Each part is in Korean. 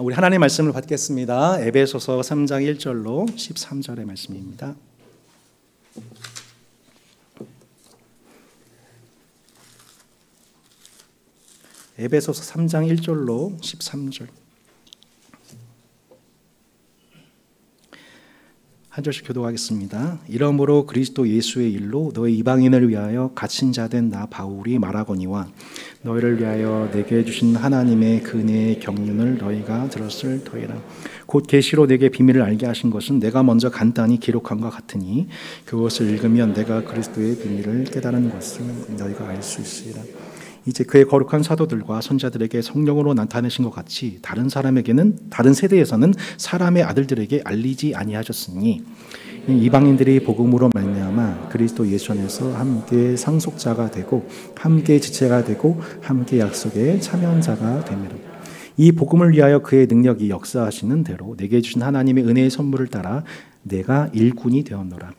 우리 하나님의 말씀을 받겠습니다. 에베소서 3장 1절로 13절의 말씀입니다. 에베소서 3장 1절로 13절. 한 절씩 교독하겠습니다. 이러므로 그리스도 예수의 일로 너희 이방인을 위하여 갇힌 자 된 나 바울이 말하거니와 너희를 위하여 내게 주신 하나님의 그 은혜의 경륜을 너희가 들었을 터이라. 곧 계시로 내게 비밀을 알게 하신 것은 내가 먼저 간단히 기록함과 같으니 그것을 읽으면 내가 그리스도의 비밀을 깨달은 것을 너희가 알 수 있으리라. 이제 그의 거룩한 사도들과 선자들에게 성령으로 나타내신 것 같이 다른 사람에게는, 다른 세대에서는 사람의 아들들에게 알리지 아니하셨으니 이방인들이 복음으로 말미암아 그리스도 예수 안에서 함께 상속자가 되고 함께 지체가 되고 함께 약속의 참여자가 되미라. 이 복음을 위하여 그의 능력이 역사하시는 대로 내게 주신 하나님의 은혜의 선물을 따라 내가 일꾼이 되었노라.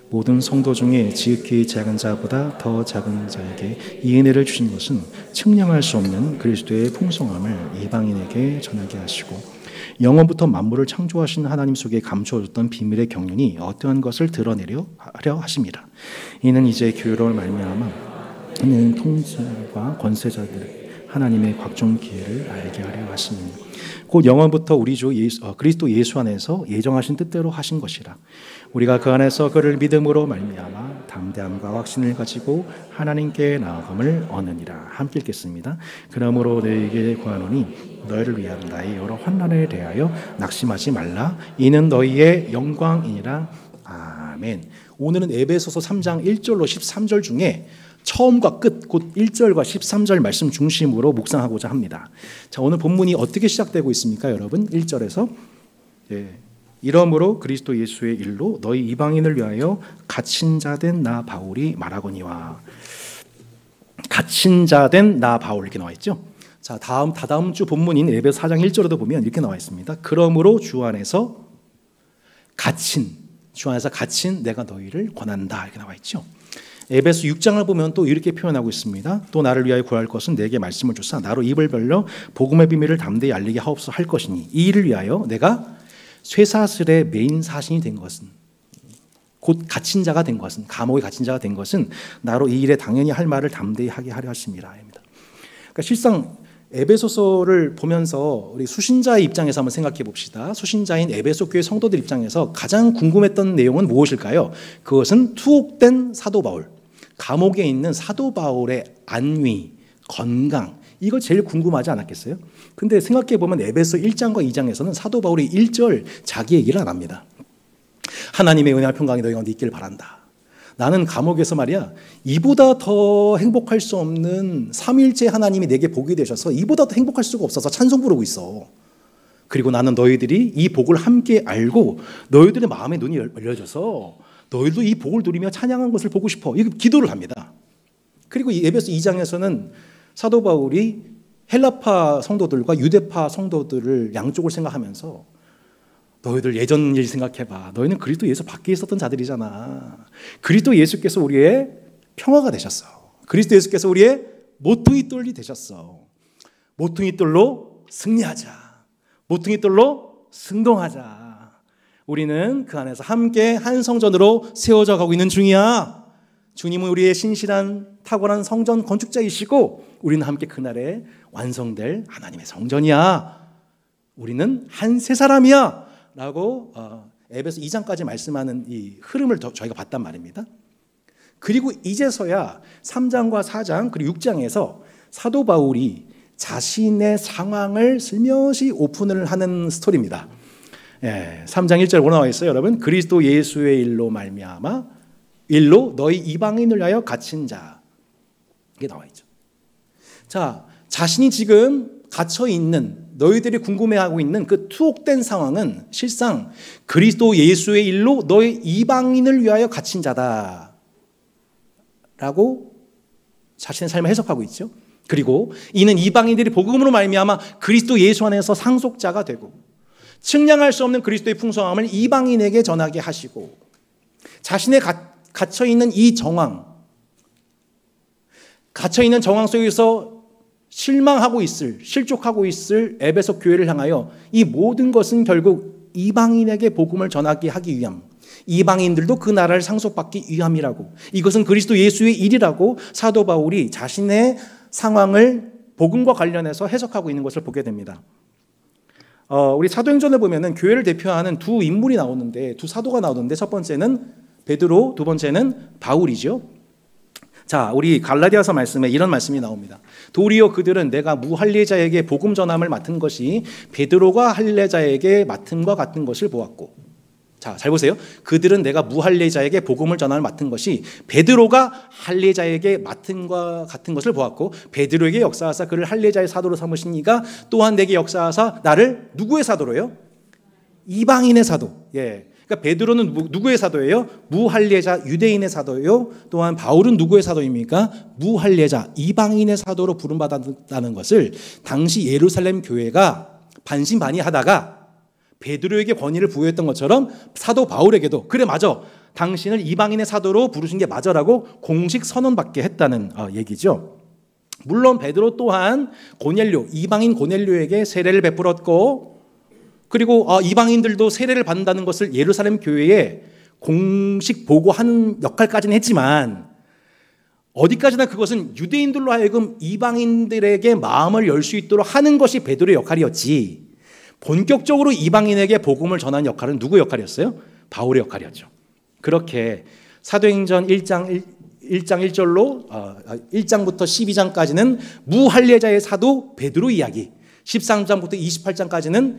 모든 성도 중에 지극히 작은 자보다 더 작은 자에게 이 은혜를 주신 것은 측량할 수 없는 그리스도의 풍성함을 이방인에게 전하게 하시고 영원부터 만물을 창조하신 하나님 속에 감추어졌던 비밀의 경륜이 어떠한 것을 드러내려 하려 하심이라. 이는 이제 교회로 말미암아 이는 통치와 권세자들 하나님의 각종 기회를 알게 하려 하심이니 곧 영원부터 우리 주 그리스도 예수 안에서 예정하신 뜻대로 하신 것이라. 우리가 그 안에서 그를 믿음으로 말미암아 담대함과 확신을 가지고 하나님께 나아감을 얻느니라. 함께 읽겠습니다. 그러므로 너희에게 구하노니 너희를 위한 나의 여러 환난에 대하여 낙심하지 말라. 이는 너희의 영광이니라. 아멘. 오늘은 에베소서 3장 1절로 13절 중에 처음과 끝, 곧 1절과 13절 말씀 중심으로 묵상하고자 합니다. 자, 오늘 본문이 어떻게 시작되고 있습니까, 여러분? 1절에서 이러므로 그리스도 예수의 일로 너희 이방인을 위하여 갇힌 자 된 나 바울이 말하거니와. 갇힌 자 된 나 바울 이렇게 나와 있죠. 자, 다다음 주 본문인 에베소 4장 1절에도 보면 이렇게 나와 있습니다. 그러므로 주 안에서 갇힌 내가 너희를 권한다 이렇게 나와 있죠. 에베소 6장을 보면 또 이렇게 표현하고 있습니다. 또 나를 위하여 구할 것은 내게 말씀을 주사 나로 입을 벌려 복음의 비밀을 담대히 알리게 하옵소서 할 것이니 이 일을 위하여 내가 쇠사슬의 메인 사신이 된 것은, 곧 갇힌 자가 된 것은, 감옥에 갇힌 자가 된 것은 나로 이 일에 당연히 할 말을 담대히 하게 하려 하심이라. 그러니까 실상 에베소서를 보면서 우리 수신자의 입장에서 한번 생각해 봅시다. 수신자인 에베소 교회 성도들 입장에서 가장 궁금했던 내용은 무엇일까요? 그것은 투옥된 사도 바울, 감옥에 있는 사도 바울의 안위, 건강, 이거 제일 궁금하지 않았겠어요? 근데 생각해 보면 에베소 1장과 2장에서는 사도 바울이 1절 자기 얘기를 안 합니다. 하나님의 은혜와 평강이 너희 가운데 있기를 바란다. 나는 감옥에서 말이야, 이보다 더 행복할 수 없는 삼위일체 하나님이 내게 복이 되셔서 이보다 더 행복할 수가 없어서 찬송 부르고 있어. 그리고 나는 너희들이 이 복을 함께 알고 너희들의 마음의 눈이 열려져서 너희도 이 복을 누리며 찬양한 것을 보고 싶어. 이거 기도를 합니다. 그리고 이 에베소 2장에서는 사도 바울이 헬라파 성도들과 유대파 성도들을 양쪽을 생각하면서 너희들 예전 일 생각해봐. 너희는 그리스도 예수 밖에 있었던 자들이잖아. 그리스도 예수께서 우리의 평화가 되셨어. 그리스도 예수께서 우리의 모퉁이 돌이 되셨어. 모퉁이 돌로 승리하자. 모퉁이 돌로 승동하자. 우리는 그 안에서 함께 한 성전으로 세워져 가고 있는 중이야. 주님은 우리의 신실한 탁월한 성전 건축자이시고 우리는 함께 그날에 완성될 하나님의 성전이야. 우리는 한 세 사람이야 라고 에베소 2장까지 말씀하는 이 흐름을 저희가 봤단 말입니다. 그리고 이제서야 3장과 4장 그리고 6장에서 사도 바울이 자신의 상황을 슬며시 오픈을 하는 스토리입니다. 3장 1절에 나와 있어요, 여러분. 그리스도 예수의 일로 말미암아 일로 너희 이방인을 위하여 갇힌 자, 이게 나와 있죠. 자, 자신이 지금 갇혀 있는, 너희들이 궁금해하고 있는 그 투옥된 상황은 실상 그리스도 예수의 일로 너희 이방인을 위하여 갇힌 자다 라고 자신의 삶을 해석하고 있죠. 그리고 이는 이방인들이 복음으로 말미암아 그리스도 예수 안에서 상속자가 되고 측량할 수 없는 그리스도의 풍성함을 이방인에게 전하게 하시고 자신의 갇혀있는 이 정황, 갇혀있는 정황 속에서 실망하고 있을, 실족하고 있을 에베소 교회를 향하여 이 모든 것은 결국 이방인에게 복음을 전하게 하기 위함, 이방인들도 그 나라를 상속받기 위함이라고, 이것은 그리스도 예수의 일이라고 사도 바울이 자신의 상황을 복음과 관련해서 해석하고 있는 것을 보게 됩니다. 우리 사도행전을 보면은 교회를 대표하는 두 인물이 나오는데, 두 사도가 나오는데, 첫 번째는 베드로, 두 번째는 바울이죠. 자, 우리 갈라디아서 말씀에 이런 말씀이 나옵니다. 도리어 그들은 내가 무할례자에게 복음 전함을 맡은 것이 베드로가 할례자에게 맡음과 같은 것을 보았고, 자, 잘 보세요. 그들은 내가 무할례자에게 복음을 전함을 맡은 것이 베드로가 할례자에게 맡음과 같은 것을 보았고, 베드로에게 역사하사 그를 할례자의 사도로 삼으시니가 또한 내게 역사하사 나를 누구의 사도로요? 이방인의 사도. 예. 그러니까 베드로는 누구의 사도예요? 무할례자 유대인의 사도예요. 또한 바울은 누구의 사도입니까? 무할례자 이방인의 사도로 부름받았다는 것을 당시 예루살렘 교회가 반신반의하다가 베드로에게 권위를 부여했던 것처럼 사도 바울에게도 그래 맞아, 당신을 이방인의 사도로 부르신 게 맞아라고 공식 선언받게 했다는 얘기죠. 물론 베드로 또한 고넬료, 이방인 고넬료에게 세례를 베풀었고, 그리고 이방인들도 세례를 받는다는 것을 예루살렘 교회에 공식 보고하는 역할까지는 했지만, 어디까지나 그것은 유대인들로 하여금 이방인들에게 마음을 열 수 있도록 하는 것이 베드로의 역할이었지, 본격적으로 이방인에게 복음을 전하는 역할은 누구의 역할이었어요? 바울의 역할이었죠. 그렇게 사도행전 1장 1절로 1장부터 12장까지는 무할례자의 사도 베드로 이야기, 13장부터 28장까지는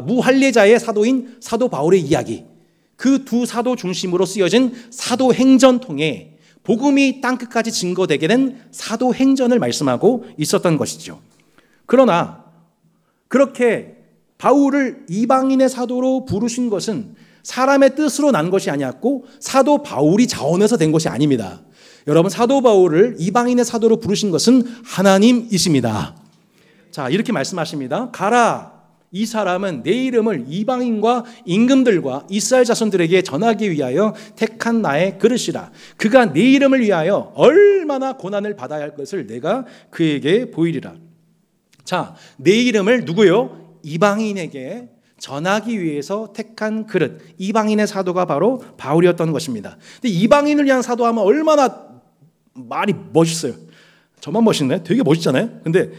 무할례자의 사도인 사도 바울의 이야기, 그 두 사도 중심으로 쓰여진 사도행전 통해 복음이 땅끝까지 증거되게 된 사도행전을 말씀하고 있었던 것이죠. 그러나 그렇게 바울을 이방인의 사도로 부르신 것은 사람의 뜻으로 난 것이 아니었고, 사도 바울이 자원해서 된 것이 아닙니다. 여러분, 사도 바울을 이방인의 사도로 부르신 것은 하나님이십니다. 자, 이렇게 말씀하십니다. 가라, 이 사람은 내 이름을 이방인과 임금들과 이스라엘 자손들에게 전하기 위하여 택한 나의 그릇이라. 그가 내 이름을 위하여 얼마나 고난을 받아야 할 것을 내가 그에게 보이리라. 자, 내 이름을 누구요? 이방인에게 전하기 위해서 택한 그릇, 이방인의 사도가 바로 바울이었던 것입니다. 근데 이방인을 위한 사도하면 얼마나 말이 멋있어요. 저만 멋있나요? 되게 멋있잖아요. 근데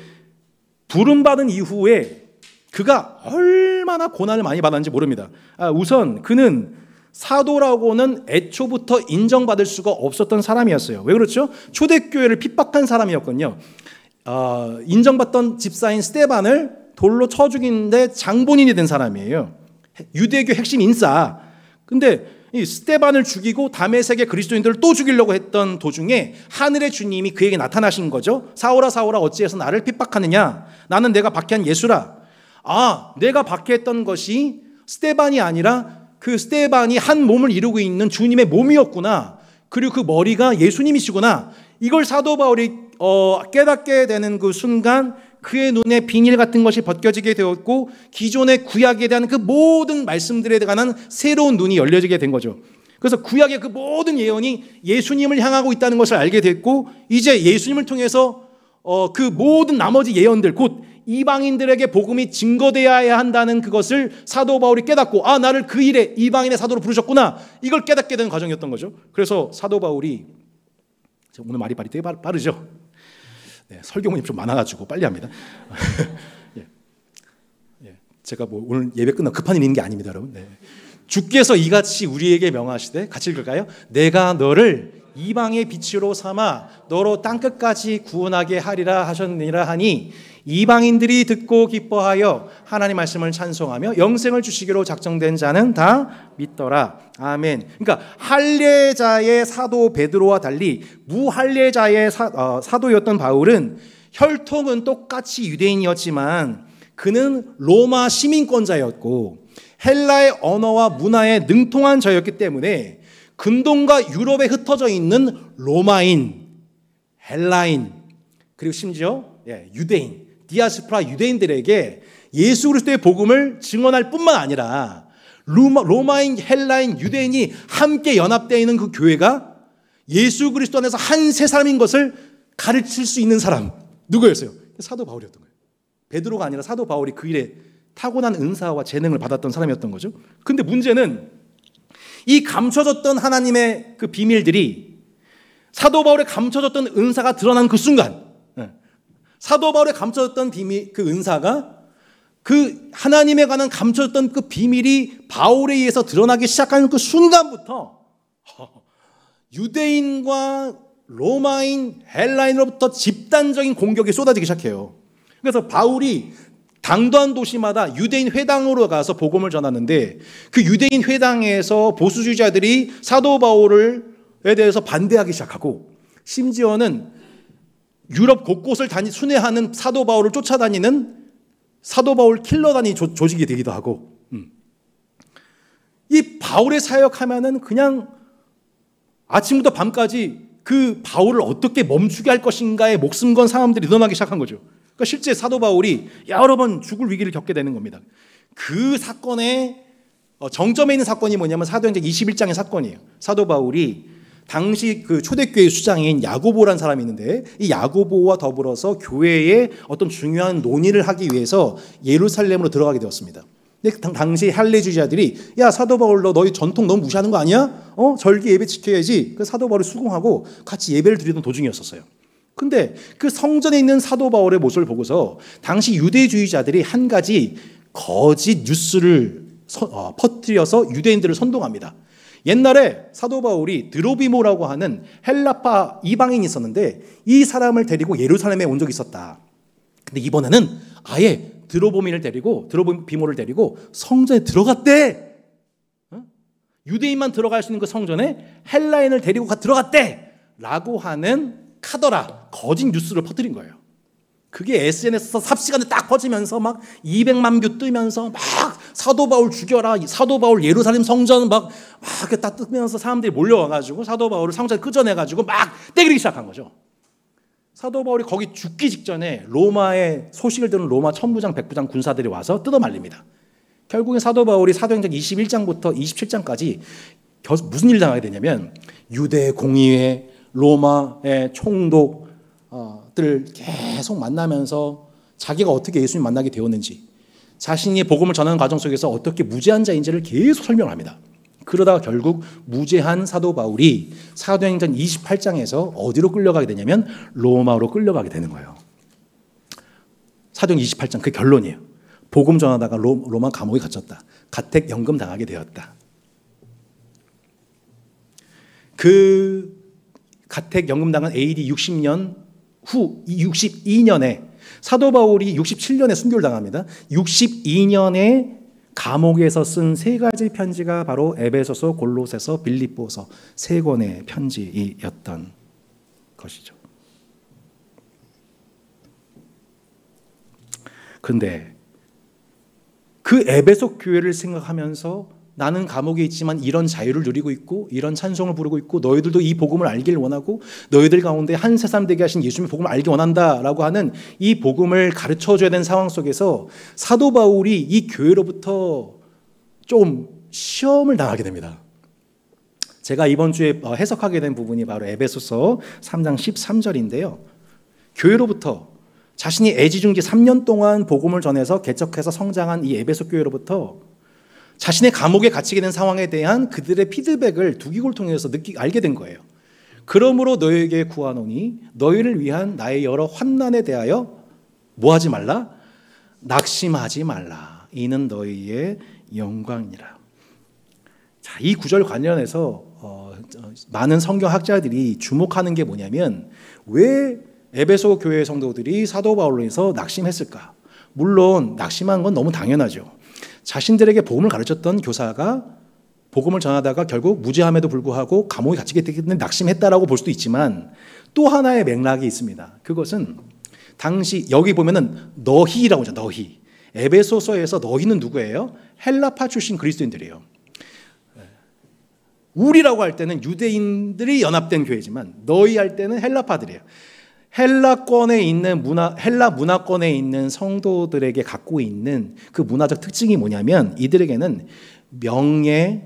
부름받은 이후에 그가 얼마나 고난을 많이 받았는지 모릅니다. 우선 그는 사도라고는 애초부터 인정받을 수가 없었던 사람이었어요. 왜 그렇죠? 초대교회를 핍박한 사람이었거든요. 인정받던 집사인 스데반을 돌로 쳐 죽이는데 장본인이 된 사람이에요. 유대교 핵심 인싸. 근데 이 스데반을 죽이고 다메섹의 그리스도인들을 또 죽이려고 했던 도중에 하늘의 주님이 그에게 나타나신 거죠. 사울아 사울아 어찌해서 나를 핍박하느냐? 나는 내가 박해한 예수라. 내가 박해했던 것이 스데반이 아니라 그 스데반이 한 몸을 이루고 있는 주님의 몸이었구나. 그리고 그 머리가 예수님이시구나. 이걸 사도 바울이 깨닫게 되는 그 순간 그의 눈에 비닐 같은 것이 벗겨지게 되었고, 기존의 구약에 대한 그 모든 말씀들에 관한 새로운 눈이 열려지게 된 거죠. 그래서 구약의 그 모든 예언이 예수님을 향하고 있다는 것을 알게 됐고, 이제 예수님을 통해서 그 모든 나머지 예언들, 곧 이방인들에게 복음이 증거되어야 한다는 그것을 사도 바울이 깨닫고, 나를 그 일에 이방인의 사도로 부르셨구나, 이걸 깨닫게 된 과정이었던 거죠. 그래서 사도 바울이, 오늘 말이 되게 빠르죠. 네, 설교문이 좀 많아가지고 빨리 합니다. 제가 오늘 예배 끝나고 급한 일이 있는 게 아닙니다, 여러분. 네. 주께서 이같이 우리에게 명하시되, 같이 읽을까요? 내가 너를 이방의 빛으로 삼아 너로 땅끝까지 구원하게 하리라 하셨느니라 하니, 이방인들이 듣고 기뻐하여 하나님 말씀을 찬송하며 영생을 주시기로 작정된 자는 다 믿더라. 아멘. 그러니까 할례자의 사도 베드로와 달리 무할례자의 사도였던 바울은 혈통은 똑같이 유대인이었지만 그는 로마 시민권자였고 헬라의 언어와 문화에 능통한 자였기 때문에 근동과 유럽에 흩어져 있는 로마인, 헬라인, 그리고 심지어 유대인, 디아스포라 유대인들에게 예수 그리스도의 복음을 증언할 뿐만 아니라 로마인, 헬라인, 유대인이 함께 연합되어 있는 그 교회가 예수 그리스도 안에서 한 세 사람인 것을 가르칠 수 있는 사람, 누구였어요? 사도 바울이었던 거예요. 베드로가 아니라 사도 바울이 그 일에 타고난 은사와 재능을 받았던 사람이었던 거죠. 근데 문제는 이 감춰졌던 하나님의 그 비밀들이 사도 바울의 감춰졌던 은사가 드러난 그 순간, 사도 바울의 감춰졌던 비밀, 그 은사가 그 하나님에 관한 감춰졌던 그 비밀이 바울에 의해서 드러나기 시작하는 그 순간부터 유대인과 로마인, 헬라인으로부터 집단적인 공격이 쏟아지기 시작해요. 그래서 바울이 당도한 도시마다 유대인 회당으로 가서 복음을 전하는데 그 유대인 회당에서 보수주의자들이 사도 바울에 대해서 반대하기 시작하고 심지어는 유럽 곳곳을 순회하는 사도 바울을 쫓아다니는 사도 바울 킬러단이 조직이 되기도 하고 이 바울의 사역하면은 그냥 아침부터 밤까지 그 바울을 어떻게 멈추게 할 것인가에 목숨 건 사람들이 일어나기 시작한 거죠. 그러니까 실제 사도 바울이 여러 번 죽을 위기를 겪게 되는 겁니다. 그 사건의 정점에 있는 사건이 뭐냐면 사도행전 21장의 사건이에요. 사도 바울이 당시 그 초대교회 수장인 야고보라는 사람이 있는데 이 야고보와 더불어서 교회의 어떤 중요한 논의를 하기 위해서 예루살렘으로 들어가게 되었습니다. 근데 당시 할례주의자들이 야 사도 바울 너희 전통 너무 무시하는 거 아니야? 절기 예배 지켜야지. 그 사도 바울을 수긍하고 같이 예배를 드리던 도중이었었어요. 근데 그 성전에 있는 사도 바울의 모습을 보고서 당시 유대주의자들이 한 가지 거짓 뉴스를 퍼뜨려서 유대인들을 선동합니다. 옛날에 사도 바울이 드로비모라고 하는 헬라파 이방인이 있었는데 이 사람을 데리고 예루살렘에 온 적이 있었다. 근데 이번에는 아예 드로비모를 데리고 성전에 들어갔대. 유대인만 들어갈 수 있는 그 성전에 헬라인을 데리고 들어갔대 라고 하는 카더라, 거짓 뉴스를 퍼뜨린 거예요. 그게 SNS에서 삽시간에 딱 퍼지면서 막 200만 뷰 뜨면서 막 사도 바울 죽여라, 사도 바울 예루살렘 성전 막 이렇게 딱 뜨면서 사람들이 몰려와가지고 사도 바울을 성전에 끄져내가지고 막 때리기 시작한 거죠. 사도 바울이 거기 죽기 직전에 로마의 소식을 들은 로마 천부장, 백부장 군사들이 와서 뜯어말립니다. 결국엔 사도 바울이 사도행전 21장부터 27장까지 무슨 일을 당하게 되냐면 유대 공의회, 로마의 총독들 계속 만나면서 자기가 어떻게 예수님 만나게 되었는지 자신이 복음을 전하는 과정 속에서 어떻게 무죄한 자인지를 계속 설명합니다. 그러다가 결국 무죄한 사도 바울이 사도행전 28장에서 어디로 끌려가게 되냐면 로마로 끌려가게 되는 거예요. 사도행전 28장 그 결론이에요. 복음 전하다가 로마 감옥에 갇혔다. 가택 연금 당하게 되었다. 그 가택 연금당은 AD 60년 후 62년에 사도 바울이 67년에 순교를 당합니다. 62년에 감옥에서 쓴 세 가지 편지가 바로 에베소서, 골로새서, 빌립보서 세 권의 편지였던 것이죠. 그런데 그 에베소 교회를 생각하면서 나는 감옥에 있지만 이런 자유를 누리고 있고 이런 찬송을 부르고 있고 너희들도 이 복음을 알기를 원하고 너희들 가운데 한 새삼 되게 하신 예수님의 복음을 알기 원한다라고 하는 이 복음을 가르쳐줘야 되는 상황 속에서 사도 바울이 이 교회로부터 좀 시험을 당하게 됩니다. 제가 이번 주에 해석하게 된 부분이 바로 에베소서 3장 13절인데요. 교회로부터 자신이 애지중지 3년 동안 복음을 전해서 개척해서 성장한 이 에베소 교회로부터 자신의 감옥에 갇히게 된 상황에 대한 그들의 피드백을 두기골 통해서 알게 된 거예요. 그러므로 너희에게 구하노니 너희를 위한 나의 여러 환난에 대하여 뭐하지 말라? 낙심하지 말라. 이는 너희의 영광이라. 자, 이 구절 관련해서 많은 성경학자들이 주목하는 게 뭐냐면 왜 에베소 교회 성도들이 사도 바울로 인해서 낙심했을까? 물론 낙심한 건 너무 당연하죠. 자신들에게 복음을 가르쳤던 교사가 복음을 전하다가 결국 무죄함에도 불구하고 감옥에 갇히게 되기 때문에 낙심했다라고 볼 수도 있지만 또 하나의 맥락이 있습니다. 그것은 당시 여기 보면은 너희라고 하죠. 너희. 에베소서에서 너희는 누구예요? 헬라파 출신 그리스도인들이에요. 우리라고 할 때는 유대인들이 연합된 교회지만 너희 할 때는 헬라파들이에요. 헬라권에 있는 헬라 문화권에 있는 성도들에게 갖고 있는 그 문화적 특징이 뭐냐면 이들에게는 명예,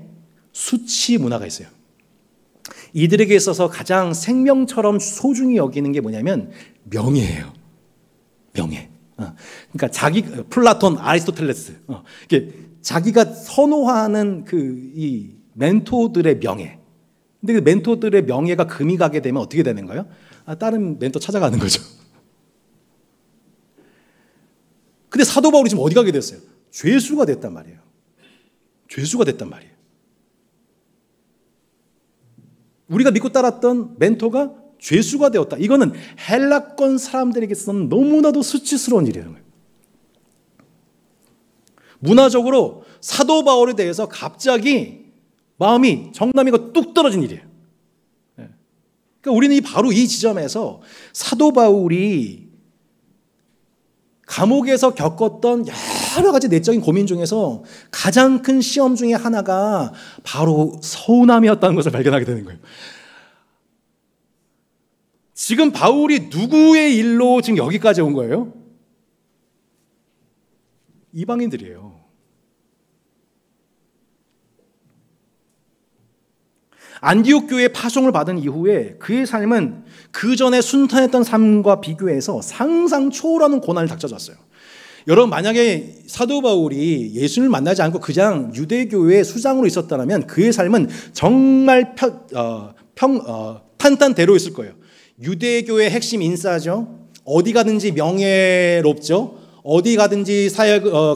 수치 문화가 있어요. 이들에게 있어서 가장 생명처럼 소중히 여기는 게 뭐냐면 명예예요. 명예. 그러니까 플라톤, 아리스토텔레스. 이게 자기가 선호하는 이 멘토들의 명예. 근데 그 멘토들의 명예가 금이 가게 되면 어떻게 되는 거예요? 다른 멘토 찾아가는 거죠. 근데 사도 바울이 지금 어디 가게 됐어요? 죄수가 됐단 말이에요. 죄수가 됐단 말이에요. 우리가 믿고 따랐던 멘토가 죄수가 되었다. 이거는 헬라권 사람들에게서는 너무나도 수치스러운 일이라는 거예요. 문화적으로 사도 바울에 대해서 갑자기 마음이 정남이가 뚝 떨어진 일이에요. 그러니까 우리는 바로 이 지점에서 사도 바울이 감옥에서 겪었던 여러 가지 내적인 고민 중에서 가장 큰 시험 중에 하나가 바로 서운함이었다는 것을 발견하게 되는 거예요. 지금 바울이 누구의 일로 지금 여기까지 온 거예요? 이방인들이에요. 안디옥 교회의 파송을 받은 이후에 그의 삶은 그 전에 순탄했던 삶과 비교해서 상상 초월하는 고난을 닥쳐졌어요. 여러분, 만약에 사도 바울이 예수를 만나지 않고 그냥 유대교회의 수장으로 있었다면 그의 삶은 정말 탄탄대로 있을 거예요. 유대교의 핵심 인싸죠. 어디 가든지 명예롭죠. 어디 가든지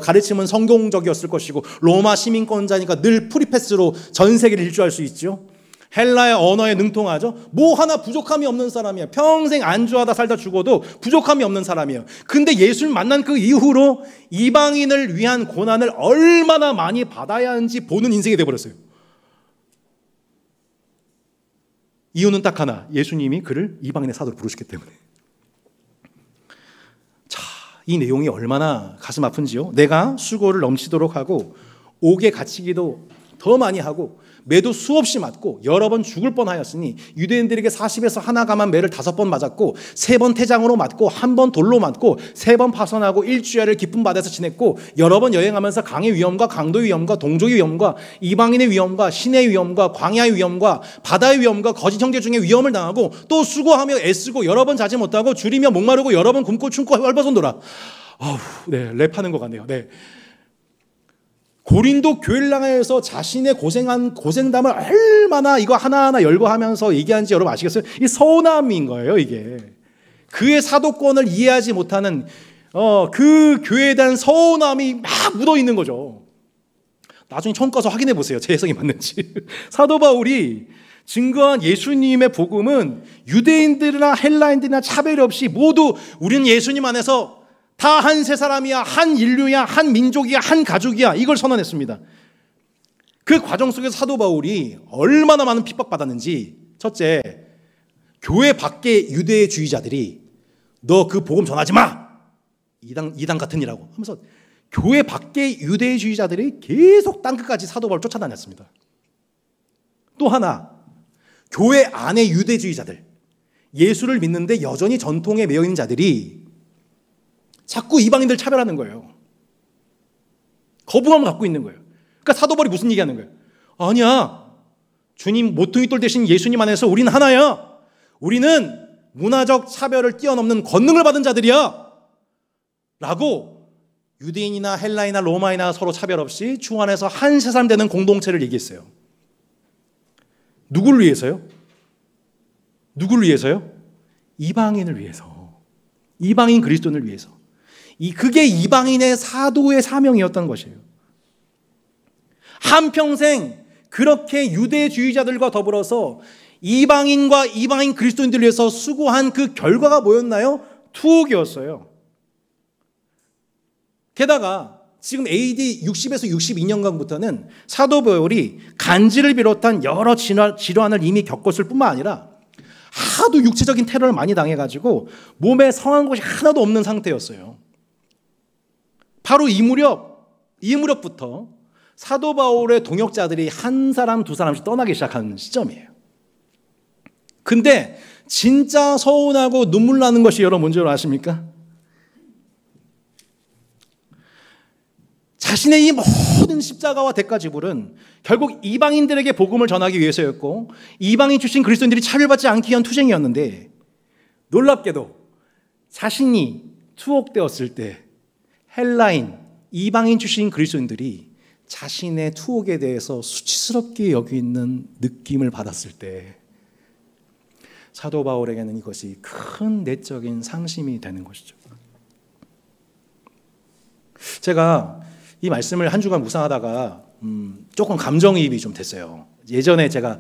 가르침은 성경적이었을 것이고 로마 시민권자니까 늘 프리패스로 전 세계를 일주할 수 있죠. 헬라의 언어에 능통하죠. 뭐 하나 부족함이 없는 사람이에요. 평생 안주하다 살다 죽어도 부족함이 없는 사람이에요. 근데 예수를 만난 그 이후로 이방인을 위한 고난을 얼마나 많이 받아야 하는지 보는 인생이 되어버렸어요. 이유는 딱 하나, 예수님이 그를 이방인의 사도로 부르셨기 때문에. 자, 이 내용이 얼마나 가슴 아픈지요. 내가 수고를 넘치도록 하고 옥에 갇히기도 더 많이 하고 매도 수없이 맞고 여러 번 죽을 뻔하였으니 유대인들에게 40에서 하나 감한 매를 5번 맞았고 3번 태장으로 맞고 1번 돌로 맞고 3번 파선하고 일주일을 기쁨 바다에서 지냈고 여러 번 여행하면서 강의 위험과 강도의 위험과 동족의 위험과 이방인의 위험과 신의 위험과 광야의 위험과 바다의 위험과 거짓 형제 중에 위험을 당하고 또 수고하며 애쓰고 여러 번 자지 못하고 줄이며 목마르고 여러 번 굶고 춤고 헐벗은 네, 랩하는 것 같네요. 네. 고린도 교회를 향해서 자신의 고생담을 얼마나 이거 하나하나 열거하면서 얘기하는지 여러분 아시겠어요? 이 서운함인 거예요, 이게. 그의 사도권을 이해하지 못하는 그 교회에 대한 서운함이 막 묻어 있는 거죠. 나중에 처음 가서 확인해 보세요. 제 해석이 맞는지. 사도 바울이 증거한 예수님의 복음은 유대인들이나 헬라인들이나 차별 없이 모두 우리는 예수님 안에서 다 한 세 사람이야, 한 인류야, 한 민족이야, 한 가족이야, 이걸 선언했습니다. 그 과정 속에서 사도 바울이 얼마나 많은 핍박받았는지, 첫째, 교회 밖의 유대주의자들이 너 그 복음 전하지 마! 이단 같은 이라고 하면서 교회 밖의 유대주의자들이 계속 땅끝까지 사도 바울을 쫓아다녔습니다. 또 하나, 교회 안의 유대주의자들, 예수를 믿는데 여전히 전통에 매여 있는 자들이 자꾸 이방인들 차별하는 거예요. 거부감을 갖고 있는 거예요. 그러니까 사도 바울이 무슨 얘기하는 거예요? 아니야, 주님 모퉁이 돌 대신 예수님 안에서 우리는 하나야. 우리는 문화적 차별을 뛰어넘는 권능을 받은 자들이야 라고 유대인이나 헬라이나 로마이나 서로 차별 없이 주 안에서 한 세 사람 되는 공동체를 얘기했어요. 누구를 위해서요? 누구를 위해서요? 이방인을 위해서. 이방인 그리스도인을 위해서. 그게 이방인의 사도의 사명이었던 것이에요. 한평생 그렇게 유대주의자들과 더불어서 이방인과 이방인 그리스도인들을 위해서 수고한 그 결과가 뭐였나요? 투옥이었어요. 게다가 지금 AD 60에서 62년경부터는 사도 바울이 간질을 비롯한 여러 질환을 이미 겪었을 뿐만 아니라 하도 육체적인 테러를 많이 당해가지고 몸에 성한 곳이 하나도 없는 상태였어요. 바로 이 무렵부터 사도 바울의 동역자들이 한 사람 두 사람씩 떠나기 시작하는 시점이에요. 근데 진짜 서운하고 눈물 나는 것이 여러분 뭔지 아십니까? 자신의 이 모든 십자가와 대가 지불은 결국 이방인들에게 복음을 전하기 위해서였고 이방인 출신 그리스도인들이 차별받지 않기 위한 투쟁이었는데 놀랍게도 자신이 투옥되었을 때 헬라인, 이방인 출신 그리스도인들이 자신의 투옥에 대해서 수치스럽게 여기는 느낌을 받았을 때 사도 바울에게는 이것이 큰 내적인 상심이 되는 것이죠. 제가 이 말씀을 한 주간 묵상하다가 조금 감정이입이 좀 됐어요. 예전에 제가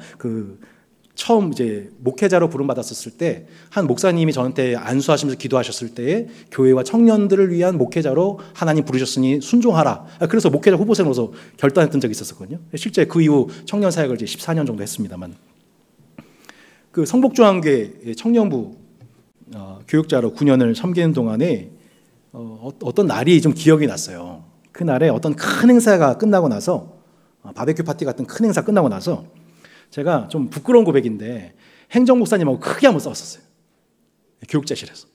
처음 이제 목회자로 부름받았을 때 한 목사님이 저한테 안수하시면서 기도하셨을 때에 교회와 청년들을 위한 목회자로 하나님 부르셨으니 순종하라. 그래서 목회자 후보생으로서 결단했던 적이 있었거든요. 실제 그 이후 청년 사역을 이제 14년 정도 했습니다만, 그 성복중앙교회 청년부 교육자로 9년을 섬기는 동안에 어떤 날이 좀 기억이 났어요. 그 날에 어떤 큰 행사가 끝나고 나서, 바베큐 파티 같은 큰 행사 끝나고 나서 제가 좀 부끄러운 고백인데 행정목사님하고 크게 한번 싸웠었어요. 교육자실에서.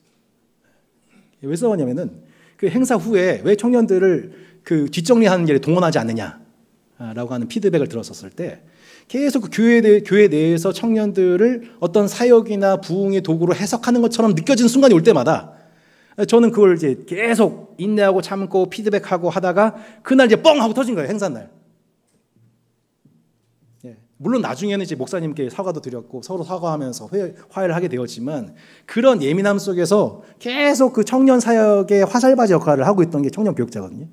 왜 싸웠냐면은 그 행사 후에 왜 청년들을 그 뒷정리하는 일에 동원하지 않느냐라고 하는 피드백을 들었었을 때 계속 그 교회 내에서 청년들을 어떤 사역이나 부흥의 도구로 해석하는 것처럼 느껴지는 순간이 올 때마다 저는 그걸 이제 계속 인내하고 참고 피드백하고 하다가 그날 이제 뻥 하고 터진 거예요. 행사 날. 물론 나중에는 이제 목사님께 사과도 드렸고 서로 사과하면서 화해를 하게 되었지만 그런 예민함 속에서 계속 그 청년 사역의 화살바지 역할을 하고 있던 게 청년 교육자거든요.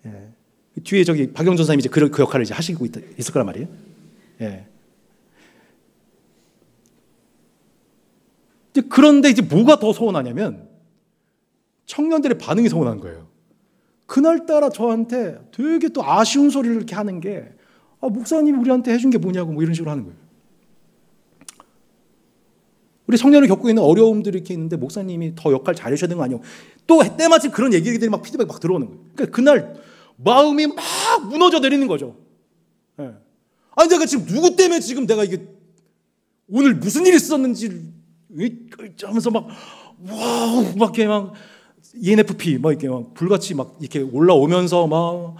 예. 뒤에 저기 박영준 선생님이 이제 그 역할을 이제 하시고 있을 거란 말이에요. 예. 그런데 이제 뭐가 더 서운하냐면 청년들의 반응이 서운한 거예요. 그날따라 저한테 되게 또 아쉬운 소리를 이렇게 하는 게 목사님이 우리한테 해준 게 뭐냐고 뭐 이런 식으로 하는 거예요. 우리 청년을 겪고 있는 어려움들이 이렇게 있는데 목사님이 더 역할 잘해주셔야 되는 거 아니에요? 또 때마침 그런 얘기들이 막 피드백 막 들어오는 거예요. 그러니까 그날 마음이 막 무너져 내리는 거죠. 예. 아니 내가 지금 누구 때문에 지금 내가 이게 오늘 무슨 일이 있었는지 하면서 막 와우 막 이렇게 막 ENFP 막 이렇게 막 불같이 막 이렇게 올라오면서 막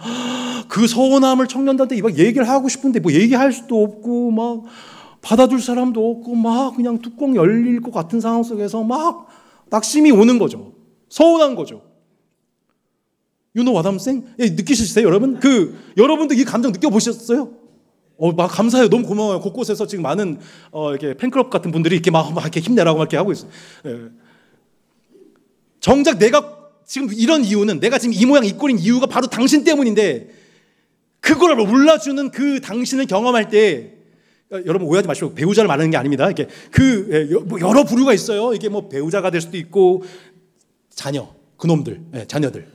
그 서운함을 청년들한테 막 얘기를 하고 싶은데 뭐 얘기할 수도 없고 막 받아줄 사람도 없고 막 그냥 뚜껑 열릴 것 같은 상황 속에서 막 낙심이 오는 거죠. 서운한 거죠. You know what I'm saying? 느끼시세요, 여러분? 여러분도 이 감정 느껴보셨어요? 막 감사해요. 너무 고마워요. 곳곳에서 지금 많은 이렇게 팬클럽 같은 분들이 이렇게 막 이렇게 힘내라고 막 이렇게 하고 있어요. 예. 정작 내가 지금 이런 이유는 내가 지금 이 모양 이 꼴인 이유가 바로 당신 때문인데 그걸 몰라주는 그 당신을 경험할 때 여러분 오해하지 마시고 배우자를 말하는 게 아닙니다. 이렇게 뭐 여러 부류가 있어요. 이게 뭐 배우자가 될 수도 있고 자녀 그놈들 자녀들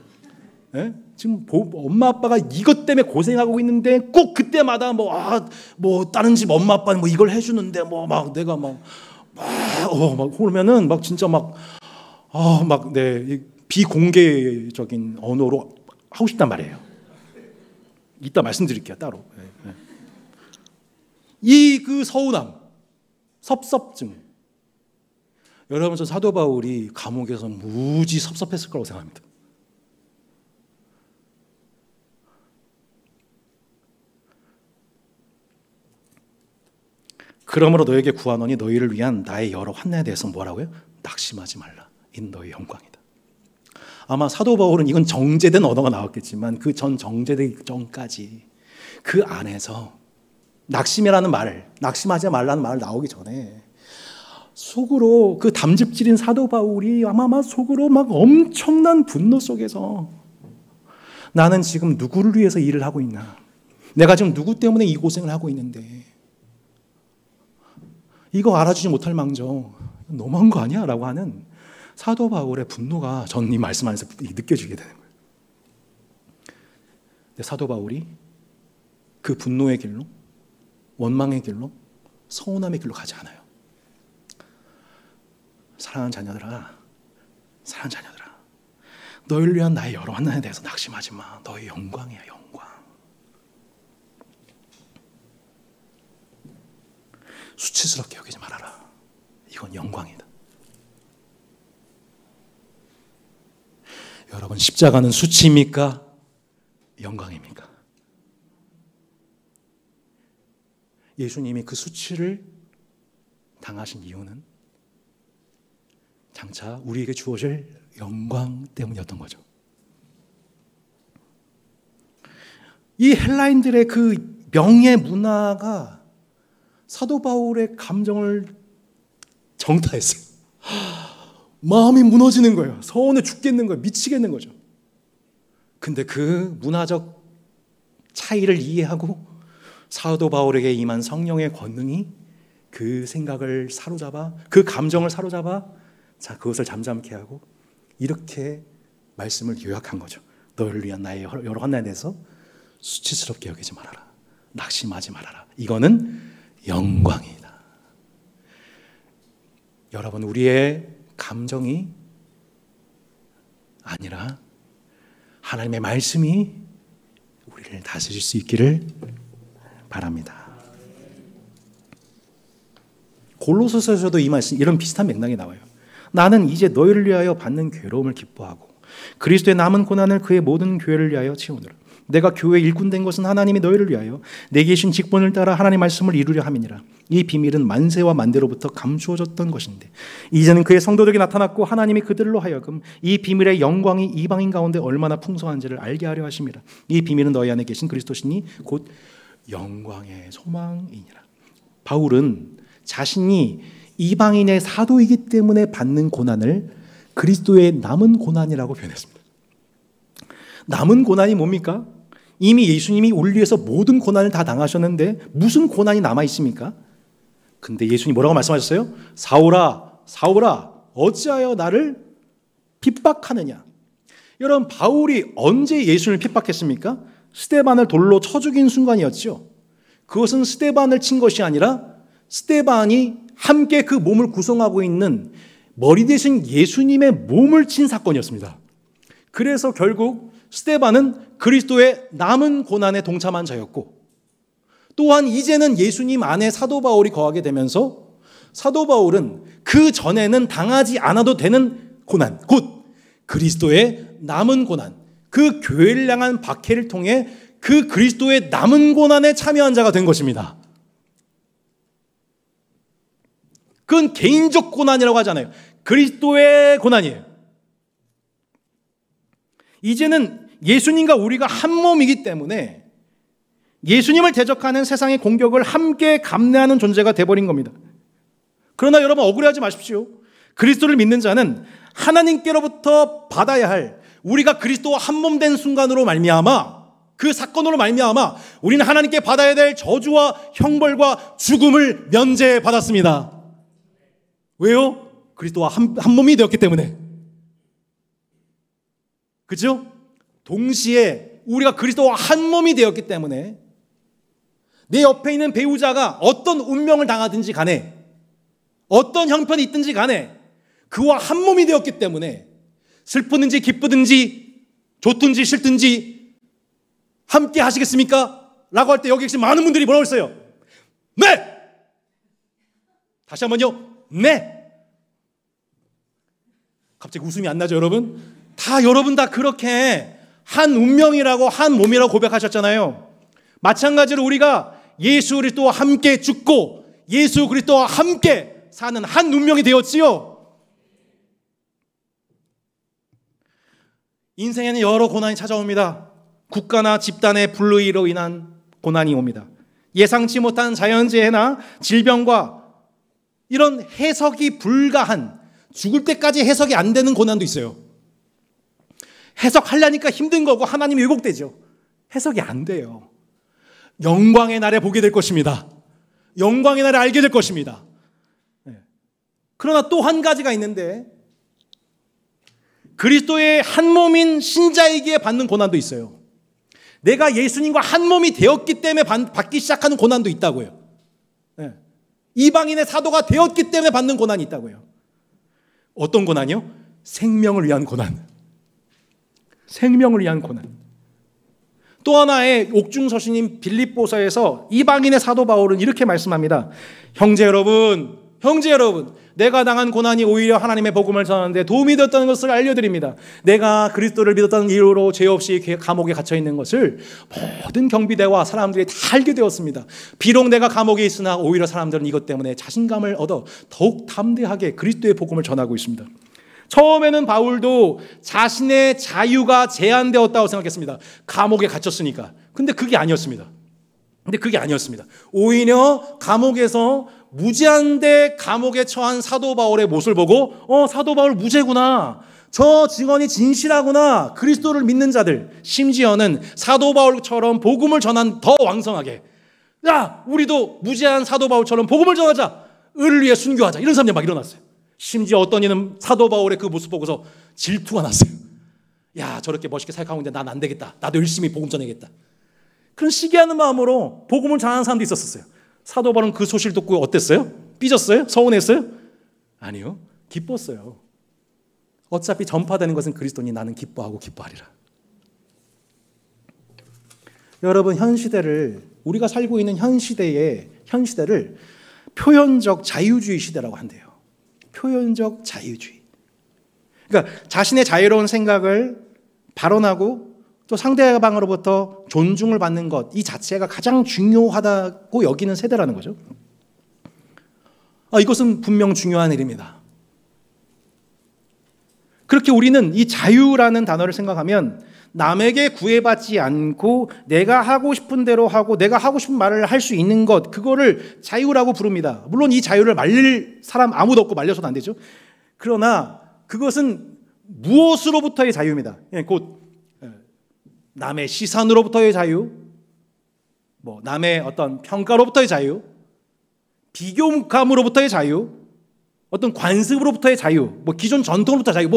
지금 엄마 아빠가 이것 때문에 고생하고 있는데 꼭 그때마다 뭐 다른 집 엄마 아빠는 뭐 이걸 해주는데 뭐 막 내가 막 그러면은 막 진짜 비공개적인 언어로 하고 싶단 말이에요. 이따 말씀드릴게요 따로. 이 그 서운함, 섭섭증. 여러분 저 사도 바울이 감옥에서 무지 섭섭했을 거라고 생각합니다. 그러므로 너에게 구하노니 너희를 위한 나의 여러 환난에 대해서 뭐라고요? 낙심하지 말라. 인 너의 영광이다. 아마 사도 바울은 이건 정제된 언어가 나왔겠지만 그 전 정제되기 전까지 그 안에서 낙심이라는 말, 낙심하지 말라는 말 나오기 전에 속으로 그 담즙질인 사도 바울이 아마 속으로 막 엄청난 분노 속에서 나는 지금 누구를 위해서 일을 하고 있나? 내가 지금 누구 때문에 이 고생을 하고 있는데 이거 알아주지 못할 망정 너무한 거 아니야? 라고 하는 사도 바울의 분노가 전 이 말씀 안에서 느껴지게 되는 거예요. 근데 사도 바울이 그 분노의 길로, 원망의 길로, 서운함의 길로 가지 않아요. 사랑하는 자녀들아, 너희를 위한 나의 여러 환난에 대해서 낙심하지 마. 너희 영광이야, 영광. 수치스럽게 여기지 말아라. 이건 영광이다. 여러분 십자가는 수치입니까? 영광입니까? 예수님이 그 수치를 당하신 이유는 장차 우리에게 주어질 영광 때문이었던 거죠. 이 헬라인들의 그 명예 문화가 사도 바울의 감정을 정타했어요. 마음이 무너지는 거예요. 서운해 죽겠는 거예요. 미치겠는 거죠. 근데 그 문화적 차이를 이해하고 사도 바울에게 임한 성령의 권능이 그 생각을 사로잡아, 그 감정을 사로잡아, 자, 그것을 잠잠케 하고 이렇게 말씀을 요약한 거죠. 너를 위한 나의 여러 환난에 대해서 수치스럽게 여기지 말아라. 낙심하지 말아라. 이거는 영광이다. 여러분, 우리의 감정이 아니라 하나님의 말씀이 우리를 다스릴 수 있기를 바랍니다. 골로새서에서도 이 말씀, 이런 비슷한 맥락이 나와요. 나는 이제 너희를 위하여 받는 괴로움을 기뻐하고 그리스도의 남은 고난을 그의 모든 교회를 위하여 채우노라. 내가 교회의 일꾼 된 것은 하나님이 너희를 위하여 내게 주신 직분을 따라 하나님의 말씀을 이루려 함이니라. 이 비밀은 만세와 만대로부터 감추어졌던 것인데 이제는 그의 성도들에게 나타났고 하나님이 그들로 하여금 이 비밀의 영광이 이방인 가운데 얼마나 풍성한지를 알게 하려 하심이라. 이 비밀은 너희 안에 계신 그리스도시니 곧 영광의 소망이니라. 바울은 자신이 이방인의 사도이기 때문에 받는 고난을 그리스도의 남은 고난이라고 표현했습니다. 남은 고난이 뭡니까? 이미 예수님이 우리를 위해서 모든 고난을 다 당하셨는데 무슨 고난이 남아 있습니까? 근데 예수님이 뭐라고 말씀하셨어요? 사울아, 사울아, 어찌하여 나를 핍박하느냐? 여러분, 바울이 언제 예수님을 핍박했습니까? 스데반을 돌로 쳐 죽인 순간이었죠. 그것은 스데반을 친 것이 아니라 스데반이 함께 그 몸을 구성하고 있는 머리 대신 예수님의 몸을 친 사건이었습니다. 그래서 결국 스데반은 그리스도의 남은 고난에 동참한 자였고, 또한 이제는 예수님 안에 사도 바울이 거하게 되면서 사도 바울은 그 전에는 당하지 않아도 되는 고난, 곧 그리스도의 남은 고난, 그 교회를 향한 박해를 통해 그 그리스도의 남은 고난에 참여한 자가 된 것입니다. 그건 개인적 고난이라고 하잖아요. 그리스도의 고난이에요. 이제는 예수님과 우리가 한 몸이기 때문에 예수님을 대적하는 세상의 공격을 함께 감내하는 존재가 되어버린 겁니다. 그러나 여러분, 억울해하지 마십시오. 그리스도를 믿는 자는 하나님께로부터 받아야 할, 우리가 그리스도와 한 몸 된 순간으로 말미암아, 그 사건으로 말미암아 우리는 하나님께 받아야 될 저주와 형벌과 죽음을 면제받았습니다. 왜요? 그리스도와 한 몸이 되었기 때문에. 그죠? 동시에 우리가 그리스도와 한 몸이 되었기 때문에 내 옆에 있는 배우자가 어떤 운명을 당하든지 간에, 어떤 형편이 있든지 간에 그와 한 몸이 되었기 때문에 슬프든지 기쁘든지 좋든지 싫든지 함께 하시겠습니까? 라고 할 때 여기 계신 많은 분들이 뭐라고 했어요? 네! 다시 한번요. 네! 갑자기 웃음이 안 나죠, 여러분? 여러분 다 그렇게 한 운명이라고, 한 몸이라고 고백하셨잖아요. 마찬가지로 우리가 예수 그리스도와 함께 죽고 예수 그리스도와 함께 사는 한 운명이 되었지요. 인생에는 여러 고난이 찾아옵니다. 국가나 집단의 불의로 인한 고난이 옵니다. 예상치 못한 자연재해나 질병과 이런 해석이 불가한, 죽을 때까지 해석이 안 되는 고난도 있어요. 해석하려니까 힘든 거고 하나님이 왜곡되죠. 해석이 안 돼요. 영광의 날에 보게 될 것입니다. 영광의 날에 알게 될 것입니다. 그러나 또 한 가지가 있는데, 그리스도의 한 몸인 신자이기에 받는 고난도 있어요. 내가 예수님과 한 몸이 되었기 때문에 받기 시작하는 고난도 있다고요. 이방인의 사도가 되었기 때문에 받는 고난이 있다고요. 어떤 고난이요? 생명을 위한 고난. 생명을 위한 고난. 또 하나의 옥중서신인 빌립보서에서 이방인의 사도 바울은 이렇게 말씀합니다. 형제 여러분, 내가 당한 고난이 오히려 하나님의 복음을 전하는데 도움이 되었다는 것을 알려드립니다. 내가 그리스도를 믿었다는 이유로 죄 없이 감옥에 갇혀 있는 것을 모든 경비대와 사람들이 다 알게 되었습니다. 비록 내가 감옥에 있으나 오히려 사람들은 이것 때문에 자신감을 얻어 더욱 담대하게 그리스도의 복음을 전하고 있습니다. 처음에는 바울도 자신의 자유가 제한되었다고 생각했습니다. 감옥에 gat혔으니까. 근데 그게 아니었습니다. 오히려 감옥에서 무제한대 감옥에 처한 사도 바울의 모습을 보고 사도 바울 무죄구나. 저 증언이 진실하구나. 그리스도를 믿는 자들, 심지어는 사도 바울처럼 복음을 전한 더 왕성하게, 야, 우리도 무제한 사도 바울처럼 복음을 전하자. 의를 위해 순교하자. 이런 사람들이 막 일어났어요. 심지어 어떤 이는 사도 바울의 그 모습 보고서 질투가 났어요. 야, 저렇게 멋있게 살아가고 있는데 난 안 되겠다. 나도 열심히 복음 전해야겠다. 그런 시기하는 마음으로 복음을 전하는 사람도 있었어요. 사도 바울은 그 소식을 듣고 어땠어요? 삐졌어요? 서운했어요? 아니요. 기뻤어요. 어차피 전파되는 것은 그리스도니 나는 기뻐하고 기뻐하리라. 여러분, 현 시대를, 우리가 살고 있는 현 시대를 표현적 자유주의 시대라고 한대요. 표현적 자유주의. 그러니까 자신의 자유로운 생각을 발언하고 또 상대방으로부터 존중을 받는 것, 이 자체가 가장 중요하다고 여기는 세대라는 거죠. 이것은 분명 중요한 일입니다. 그렇게 우리는 이 자유라는 단어를 생각하면 남에게 구애받지 않고 내가 하고 싶은 대로 하고 내가 하고 싶은 말을 할 수 있는 것, 그거를 자유라고 부릅니다. 물론 이 자유를 말릴 사람 아무도 없고 말려서는 안 되죠. 그러나 그것은 무엇으로부터의 자유입니다. 곧 남의 시선으로부터의 자유, 남의 어떤 평가로부터의 자유, 비교감으로부터의 자유, 어떤 관습으로부터의 자유, 기존 전통으로부터의 자유,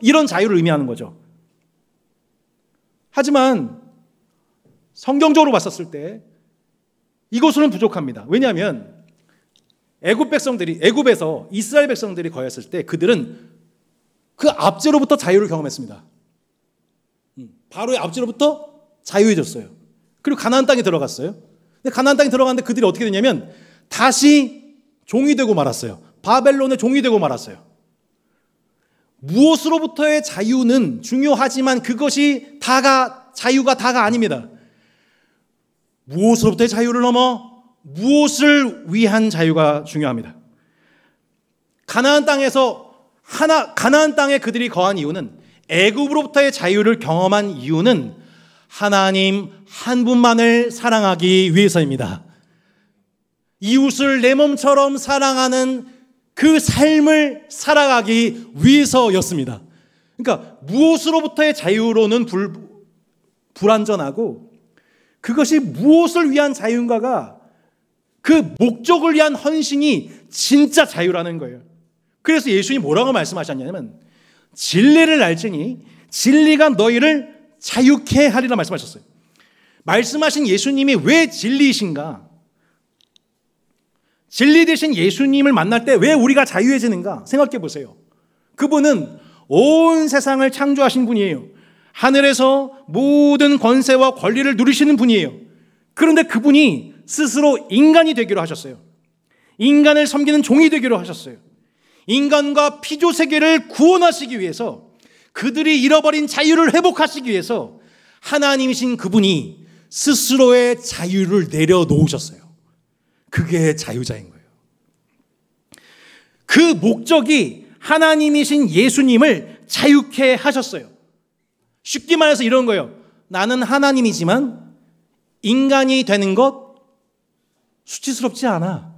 이런 자유를 의미하는 거죠. 하지만 성경적으로 봤었을 때 이것으로는 부족합니다. 왜냐하면 애굽에서 이스라엘 백성들이 거했을 때 그들은 그 압제로부터 자유를 경험했습니다. 바로의 압제로부터 자유해졌어요. 그리고 가나안 땅에 들어갔어요. 근데 가나안 땅에 들어갔는데 그들이 어떻게 되냐면 다시 종이 되고 말았어요. 바벨론의 종이 되고 말았어요. 무엇으로부터의 자유는 중요하지만 그것이 자유가 다가 아닙니다. 무엇으로부터의 자유를 넘어 무엇을 위한 자유가 중요합니다. 가나안 땅에 그들이 거한 이유는, 애굽으로부터의 자유를 경험한 이유는 하나님 한 분만을 사랑하기 위해서입니다. 이웃을 내 몸처럼 사랑하는 그 삶을 살아가기 위해서였습니다. 그러니까 무엇으로부터의 자유로는 불완전하고 그것이 무엇을 위한 자유인가가, 그 목적을 위한 헌신이 진짜 자유라는 거예요. 그래서 예수님이 뭐라고 말씀하셨냐면 진리를 알지니 진리가 너희를 자유케 하리라 말씀하셨어요. 말씀하신 예수님이 왜 진리이신가? 진리 되신 예수님을 만날 때 왜 우리가 자유해지는가? 생각해 보세요. 그분은 온 세상을 창조하신 분이에요. 하늘에서 모든 권세와 권리를 누리시는 분이에요. 그런데 그분이 스스로 인간이 되기로 하셨어요. 인간을 섬기는 종이 되기로 하셨어요. 인간과 피조 세계를 구원하시기 위해서, 그들이 잃어버린 자유를 회복하시기 위해서 하나님이신 그분이 스스로의 자유를 내려놓으셨어요. 그게 자유자인 거예요. 그 목적이 하나님이신 예수님을 자유케 하셨어요. 쉽게 말해서 이런 거예요. 나는 하나님이지만 인간이 되는 것 수치스럽지 않아.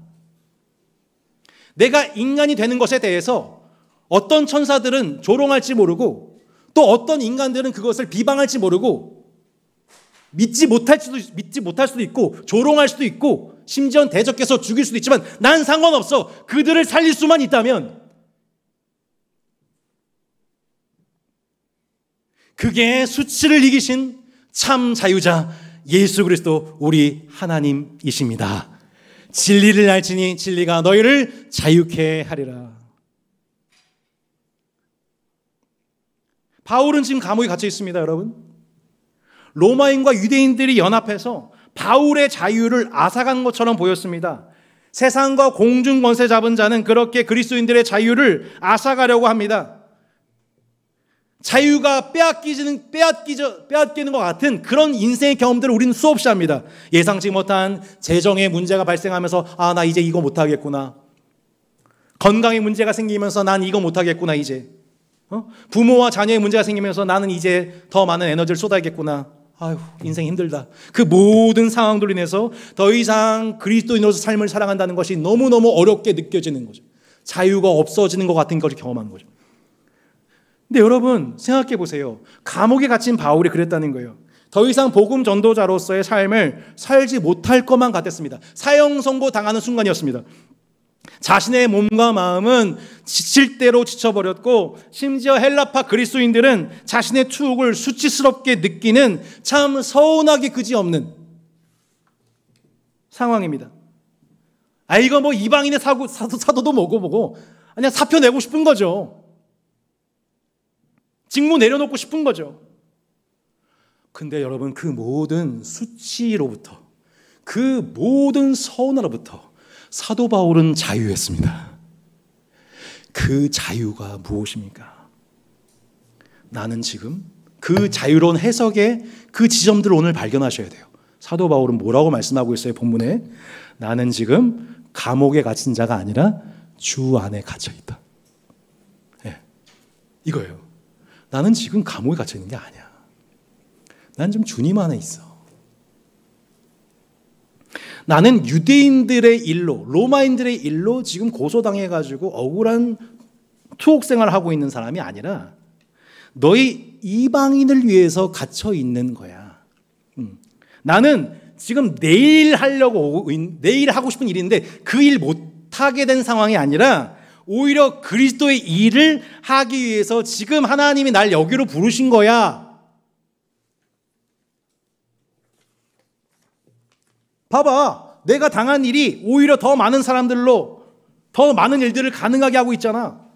내가 인간이 되는 것에 대해서 어떤 천사들은 조롱할지 모르고 또 어떤 인간들은 그것을 비방할지 모르고 믿지 못할 수도 있고 조롱할 수도 있고 심지어는 대적해서 죽일 수도 있지만 난 상관없어. 그들을 살릴 수만 있다면 그게 수치를 이기신 참 자유자 예수 그리스도 우리 하나님이십니다. 진리를 알지니 진리가 너희를 자유케 하리라. 바울은 지금 감옥에 갇혀 있습니다, 여러분. 로마인과 유대인들이 연합해서 바울의 자유를 앗아간 것처럼 보였습니다. 세상과 공중 권세 잡은 자는 그렇게 그리스도인들의 자유를 앗아가려고 합니다. 자유가 빼앗기는 것 같은 그런 인생의 경험들을 우리는 수없이 합니다. 예상치 못한 재정의 문제가 발생하면서 나 이제 이거 못하겠구나. 건강에 문제가 생기면서 난 이거 못하겠구나 이제. 부모와 자녀의 문제가 생기면서 나는 이제 더 많은 에너지를 쏟아야겠구나. 아휴, 인생 힘들다. 그 모든 상황들로 인해서 더 이상 그리스도인으로서 삶을 살아간다는 것이 너무너무 어렵게 느껴지는 거죠. 자유가 없어지는 것 같은 것을 경험하는 거죠. 근데 여러분 생각해 보세요. 감옥에 갇힌 바울이 그랬다는 거예요. 더 이상 복음 전도자로서의 삶을 살지 못할 것만 같았습니다. 사형 선고 당하는 순간이었습니다. 자신의 몸과 마음은 지칠 대로 지쳐버렸고, 심지어 헬라파 그리스도인들은 자신의 투옥을 수치스럽게 느끼는 참 서운하기 그지없는 상황입니다. 이거 뭐 이방인의 사도도 뭐고 그냥 사표 내고 싶은 거죠. 직무 내려놓고 싶은 거죠. 근데 여러분, 그 모든 수치로부터, 그 모든 서운함으로부터 사도 바울은 자유했습니다. 그 자유가 무엇입니까? 나는 지금 그 자유로운 해석의 그 지점들을 오늘 발견하셔야 돼요. 사도 바울은 뭐라고 말씀하고 있어요? 본문에 나는 지금 감옥에 갇힌 자가 아니라 주 안에 갇혀 있다. 네, 이거예요. 나는 지금 감옥에 갇혀 있는 게 아니야. 난 좀 주님 안에 있어. 나는 유대인들의 일로, 로마인들의 일로 지금 고소당해가지고 억울한 투옥 생활을 하고 있는 사람이 아니라 너희 이방인을 위해서 갇혀 있는 거야. 나는 지금 내일 하고 싶은 일인데 그 일 못하게 된 상황이 아니라 오히려 그리스도의 일을 하기 위해서 지금 하나님이 날 여기로 부르신 거야. 봐봐, 내가 당한 일이 오히려 더 많은 사람들로 더 많은 일들을 가능하게 하고 있잖아.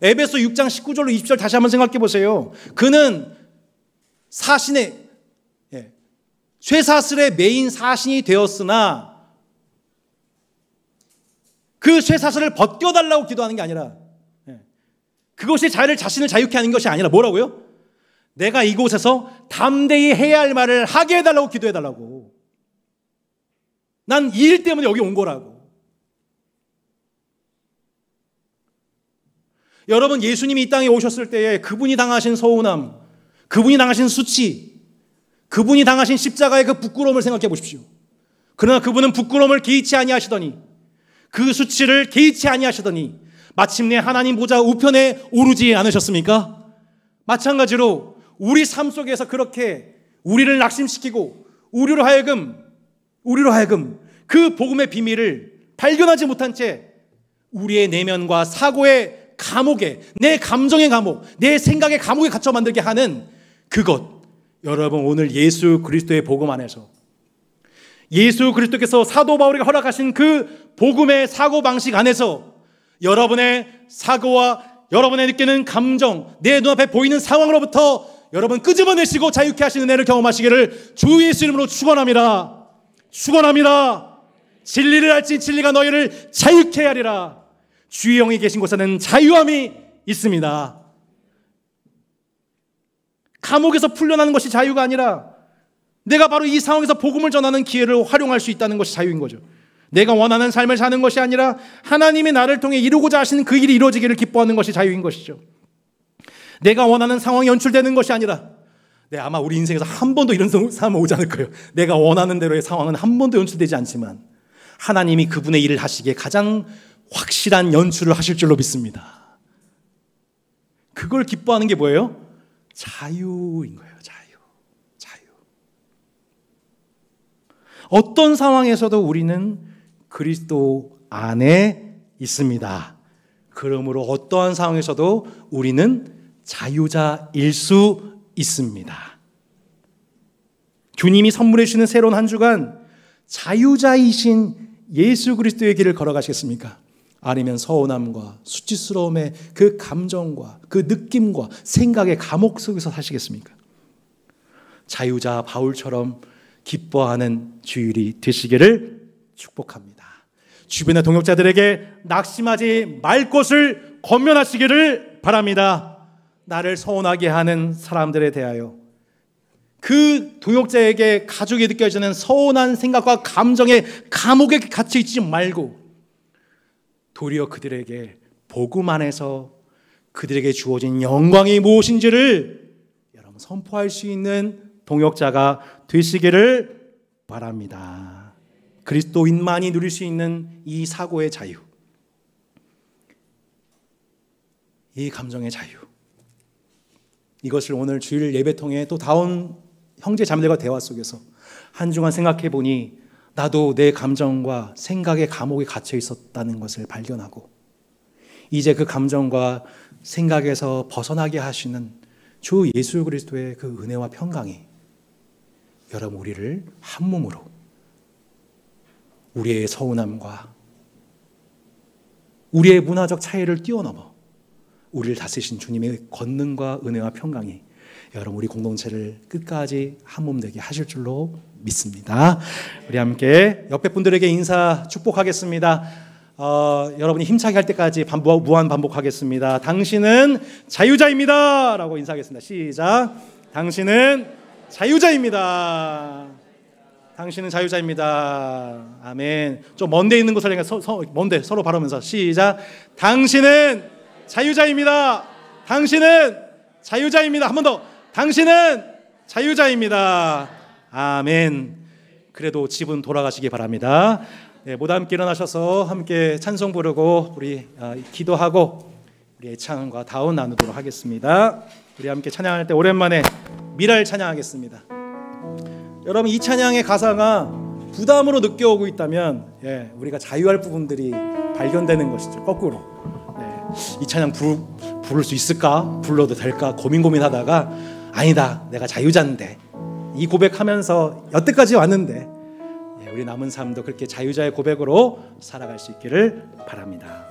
에베소 6장 19절로 20절 다시 한번 생각해 보세요. 그는 사신의 쇠사슬의 메인 사신이 되었으나 그 쇠사슬을 벗겨달라고 기도하는 게 아니라, 그것이 자신을 자유케 하는 것이 아니라 뭐라고요? 내가 이곳에서 담대히 해야 할 말을 하게 해달라고 기도해달라고. 난 이 일 때문에 여기 온 거라고. 여러분, 예수님이 이 땅에 오셨을 때에 그분이 당하신 서운함, 그분이 당하신 수치, 그분이 당하신 십자가의 그 부끄러움을 생각해 보십시오. 그러나 그분은 부끄러움을 개의치 아니하시더니, 그 수치를 개의치 아니하시더니 마침내 하나님 보좌 우편에 오르지 않으셨습니까? 마찬가지로 우리 삶 속에서 그렇게 우리를 낙심시키고 우리로 하여금 그 복음의 비밀을 발견하지 못한 채 우리의 내면과 사고의 감옥에, 내 감정의 감옥, 내 생각의 감옥에 갇혀 만들게 하는 그것, 여러분, 오늘 예수 그리스도의 복음 안에서 예수 그리스도께서 사도 바울에게 허락하신 그 복음의 사고방식 안에서 여러분의 사고와 여러분의 느끼는 감정, 내 눈앞에 보이는 상황으로부터 여러분 끄집어내시고 자유케 하시는 은혜를 경험하시기를 주 예수 이름으로 축원합니다. 축원합니다. 진리를 알지 진리가 너희를 자유케 하리라. 주의 영이 계신 곳에는 자유함이 있습니다. 감옥에서 풀려나는 것이 자유가 아니라 내가 바로 이 상황에서 복음을 전하는 기회를 활용할 수 있다는 것이 자유인 거죠. 내가 원하는 삶을 사는 것이 아니라 하나님이 나를 통해 이루고자 하시는 그 일이 이루어지기를 기뻐하는 것이 자유인 것이죠. 내가 원하는 상황이 연출되는 것이 아니라, 아마 우리 인생에서 한 번도 이런 상황이 오지 않을 거예요. 내가 원하는 대로의 상황은 한 번도 연출되지 않지만 하나님이 그분의 일을 하시기에 가장 확실한 연출을 하실 줄로 믿습니다. 그걸 기뻐하는 게 뭐예요? 자유인 거예요. 자유. 어떤 상황에서도 우리는 그리스도 안에 있습니다. 그러므로 어떠한 상황에서도 우리는 자유자일 수 있습니다. 주님이 선물해 주시는 새로운 한 주간, 자유자이신 예수 그리스도의 길을 걸어가시겠습니까? 아니면 서운함과 수치스러움의 그 감정과 그 느낌과 생각의 감옥 속에서 사시겠습니까? 자유자 바울처럼 기뻐하는 주일이 되시기를 축복합니다. 주변의 동역자들에게 낙심하지 말 것을 권면하시기를 바랍니다. 나를 서운하게 하는 사람들에 대하여 그 동역자에게 가족이 느껴지는 서운한 생각과 감정의 감옥에 갇혀 있지 말고 도리어 그들에게 복음 안에서 그들에게 주어진 영광이 무엇인지를 여러분 선포할 수 있는 동역자가 되시기를 바랍니다. 그리스도인만이 누릴 수 있는 이 사고의 자유, 이 감정의 자유, 이것을 오늘 주일 예배 통해 또 다운 형제 자매들과 대화 속에서 한 주간 생각해 보니 나도 내 감정과 생각의 감옥에 갇혀 있었다는 것을 발견하고 이제 그 감정과 생각에서 벗어나게 하시는 주 예수 그리스도의 그 은혜와 평강이 여러분 우리를 한 몸으로 우리의 서운함과 우리의 문화적 차이를 뛰어넘어 우리를 다스리신 주님의 권능과 은혜와 평강이 여러분 우리 공동체를 끝까지 한 몸 되게 하실 줄로 믿습니다. 우리 함께 옆에 분들에게 인사 축복하겠습니다. 여러분이 힘차게 할 때까지 무한 반복하겠습니다. 당신은 자유자입니다 라고 인사하겠습니다. 시작. 당신은 자유자입니다. 당신은 자유자입니다. 아멘. 좀 먼데 있는 곳을 먼데 서로 바라면서 시작. 당신은 자유자입니다. 당신은 자유자입니다. 한 번 더. 당신은 자유자입니다. 아멘. 그래도 집은 돌아가시기 바랍니다. 네, 모두 함께 일어나셔서 함께 찬송 부르고 우리 기도하고 우리 애창과 다운 나누도록 하겠습니다. 우리 함께 찬양할 때 오랜만에 미라를 찬양하겠습니다. 여러분 이 찬양의 가사가 부담으로 느껴오고 있다면 우리가 자유할 부분들이 발견되는 것이죠. 거꾸로 이 찬양 부를 수 있을까? 불러도 될까? 고민하다가 아니다, 내가 자유자인데 이 고백하면서 여태까지 왔는데 우리 남은 삶도 그렇게 자유자의 고백으로 살아갈 수 있기를 바랍니다.